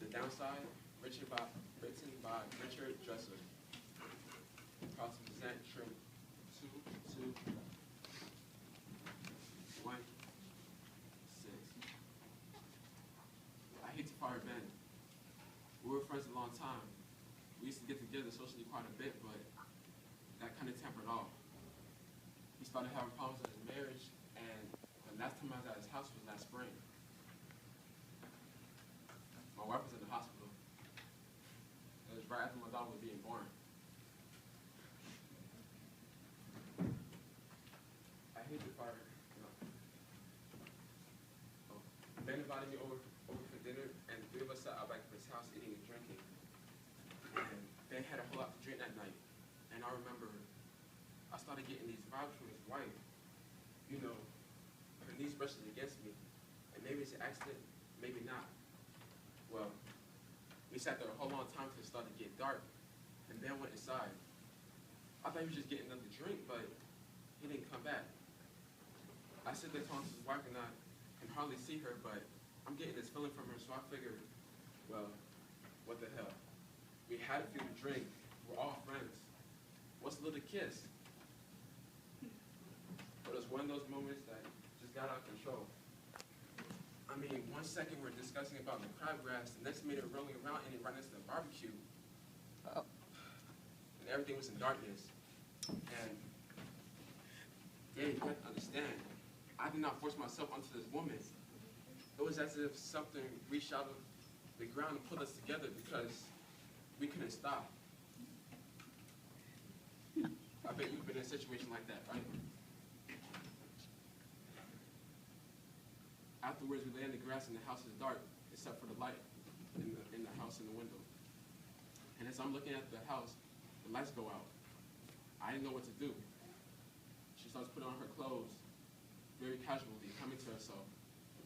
The Downside, written by Richard Dresser. Proud to present trim 22116. I hate to fire Ben. We were friends a long time. We used to get together socially quite a bit, but that kind of tempered off. He started having problems with his marriage, and the last time I was at his house was last spring. My wife was in the hospital. It was right after my daughter was being born. I hate to fire her. Oh. Ben invited me over for dinner, and the three of us sat out back of his house eating and drinking. And Ben had a whole lot to drink that night. And I remember I started getting these vibes from his wife. You know, her knees brushes against me. And maybe it's an accident, maybe not. Well, we sat there a whole long time till it started to get dark, and Ben went inside. I thought he was just getting another drink, but he didn't come back. I sit there talking to his wife, and I can hardly see her, but I'm getting this feeling from her, so I figured, well, what the hell? We had a few to drink. We're all friends. What's a little kiss? But it was one of those moments that just got out of control. I mean, 1 second we're discussing about the crabgrass, the next minute we're rolling around and it right next to the barbecue. Oh. And everything was in darkness. And yeah, you have to understand, I did not force myself onto this woman. It was as if something reached out of the ground and pulled us together because we couldn't stop. I bet you've been in a situation like that, right? Afterwards, we lay in the grass and the house is dark, except for the light in the house in the window. And as I'm looking at the house, the lights go out. I didn't know what to do. She starts putting on her clothes, very casually, coming to herself,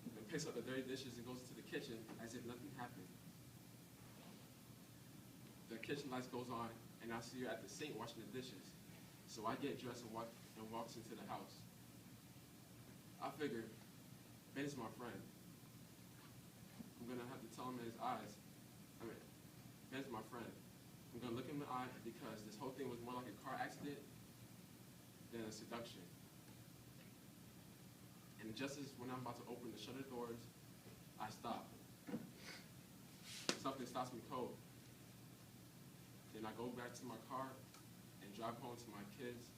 and picks up the dirty dishes and goes to the kitchen as if nothing happened. The kitchen lights goes on, and I see her at the sink washing the dishes. So I get dressed and walks into the house. I figured, Ben is my friend. I'm gonna have to tell him in his eyes. Ben's my friend. I'm gonna look him in the eye because this whole thing was more like a car accident than a seduction. And just as when I'm about to open the shutter doors, I stop. Something stops me cold. Then I go back to my car and drive home to my kids